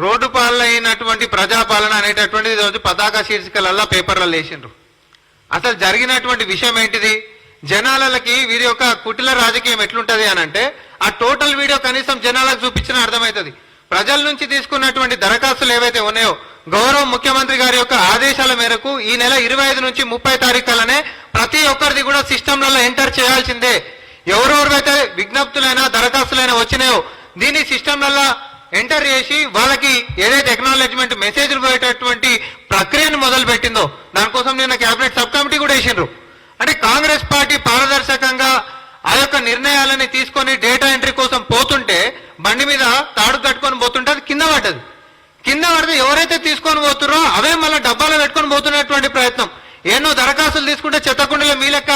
Road పాలైనటువంటి ప్రజాపాలన అనేటటువంటిది రోజు పతాక శీర్షికలల్లా పేపర్లలో వేసిండ్రు. అసలు జరిగినటువంటి విషయం ఏంటిది? జనాలకి వీరి యొక్క కుటిల రాజకీయం ఎట్లుంటది అని అంటే ఆ టోటల్ వీడియో కనీసం జనాలకు చూపించినా అర్థమవుతుంది. ప్రజల నుంచి తీసుకున్నటువంటి దరఖాస్తులు ఏవైతే ఉన్నాయో గౌరవ ముఖ్యమంత్రి గారి యొక్క ఆదేశాల మేరకు ఈ నెల 25 నుంచి 30 తారీఖు కల్లానే ప్రతి ఒక్కరిది కూడా సిస్టంలలో ఎంటర్ చేయాల్సిందే. ఎవరెవరైతే విజ్ఞప్తులైనా దరఖాస్తులైనా వచ్చినాయో దీన్ని సిస్టంలలో ఎంటర్ చేసి వాళ్ళకి ఏదైతే ఎక్నాలెడ్జ్మెంట్ మెసేజ్లు పోయేటటువంటి ప్రక్రియను మొదలు పెట్టిందో దానికోసం నిన్న కేబినెట్ సబ్ కమిటీ కూడా వేసిండ్రు. అంటే కాంగ్రెస్ పార్టీ పారదర్శకంగా ఆ యొక్క నిర్ణయాలని తీసుకొని డేటా ఎంట్రీ కోసం పోతుంటే బండి మీద తాడు కట్టుకొని పోతుంటే అది కింద పడ్డది. కింద పడితే ఎవరైతే తీసుకొని పోతున్నారో అవే మళ్ళీ డబ్బాలో పెట్టుకొని పోతున్నటువంటి ప్రయత్నం. ఎన్నో దరఖాస్తులు తీసుకుంటే చెత్తకుండలో మీ లెక్క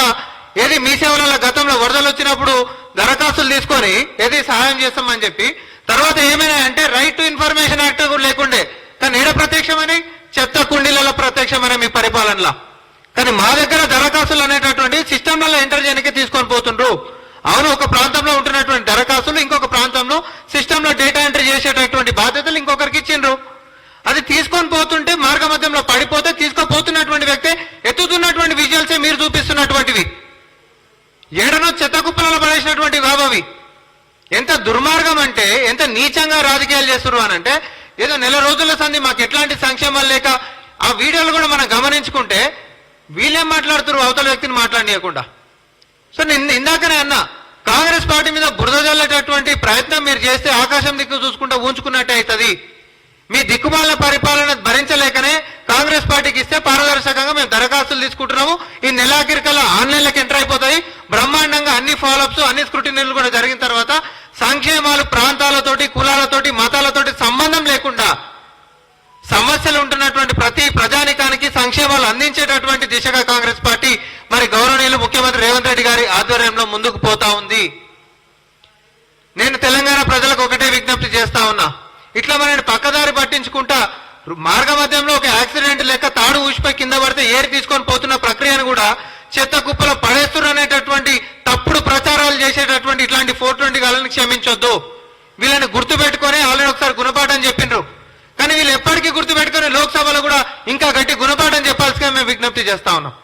ఏది మీ సేవల గతంలో వరదలు వచ్చినప్పుడు దరఖాస్తులు తీసుకొని ఏది సహాయం చేస్తామని చెప్పి తర్వాత ఏమైనా అంటే రైట్ టు ఇన్ఫర్మేషన్ యాక్ట్ కూడా లేకుండే కానీ ఏడ ప్రత్యక్షమని చెత్త కుండీలలో ప్రత్యక్షమని మీ పరిపాలనలో. కానీ మా దగ్గర దరఖాస్తులు అనేటటువంటి సిస్టంలలో ఎంటర్ చేయడానికి తీసుకొని పోతుండ్రు. అవును, ఒక ప్రాంతంలో ఉంటున్నటువంటి దరఖాస్తులు ఇంకొక ప్రాంతంలో సిస్టంలో డేటా ఎంట్రీ చేసేటటువంటి బాధ్యతలు ఇంకొకరికి ఇచ్చిండ్రు. అది తీసుకొని పోతుంటే మార్గ మధ్యంలో పడిపోతే తీసుకోపోతున్నటువంటి వ్యక్తి ఎత్తుతున్నటువంటి విజువల్సే మీరు చూపిస్తున్నటువంటివి. ఏడనో చెత్త కుప్పలలో పడేసినటువంటి బాబవి. ఎంత దుర్మార్గం అంటే ఎంత నీచంగా రాజకీయాలు చేస్తున్నారు అని అంటే ఏదో నెల రోజుల సంది మాకు ఎట్లాంటి సంక్షేమాలు లేక ఆ వీడియోలు కూడా మనం గమనించుకుంటే వీళ్ళేం మాట్లాడుతున్నారు అవతల వ్యక్తిని మాట్లాడనీయకుండా. సో నేను ఇందాకనే అన్నా కాంగ్రెస్ పార్టీ మీద బురద జల్లేటటువంటి ప్రయత్నం మీరు చేస్తే ఆకాశం దిక్కు చూసుకుంటూ ఊంచుకున్నట్టే అవుతుంది. మీ దిక్కుమాల పరిపాలన భరించలేకనే కాంగ్రెస్ పార్టీకి ఇస్తే పారదర్శకంగా మేము దరఖాస్తులు తీసుకుంటున్నాము. ఈ నెలాఖరికల్లా ఆన్లైన్లోకి ఎంటర్ అయిపోతాయి. బ్రహ్మాండంగా అన్ని ఫాలోఅప్స్ అన్ని స్క్రూటినీలు కూడా జరిగిన తర్వాత సంక్షేమాలు ప్రాంతాలతోటి కులాలతోటి మతాలతోటి సంబంధం లేకుండా సమస్యలు ఉంటున్నటువంటి ప్రతి ప్రజానికానికి సంక్షేమాలు అందించేటటువంటి దిశగా కాంగ్రెస్ పార్టీ మరి గౌరవనీయులు ముఖ్యమంత్రి రేవంత్ రెడ్డి గారి ఆధ్వర్యంలో ముందుకు పోతా ఉంది. నేను తెలంగాణ ప్రజలకు ఒకటే విజ్ఞప్తి చేస్తా ఉన్నా, ఇట్లా మన పక్కదారి పట్టించుకుంటా మార్గ మధ్యంలో ఒక యాక్సిడెంట్ లెక్క తాడు ఊసిపోయి కింద పడితే ఏరి తీసుకొని పోతున్న ప్రక్రియను కూడా చెత్త కుప్పలో పడేస్తున్నారు అనేటటువంటి తప్పుడు ప్రచారాలు చేసేటటువంటి ఇట్లాంటి 420 గాలను క్షమించొద్దు. వీళ్ళని గుర్తు పెట్టుకొని ఆల్రెడీ ఒకసారి గుణపాఠం చెప్పిండ్రు. కానీ వీళ్ళు ఎప్పటికీ గుర్తు పెట్టుకొని లోక్సభలో కూడా ఇంకా గట్టి గుణపాఠం చెప్పాల్సిగా మేము విజ్ఞప్తి చేస్తా ఉన్నాం.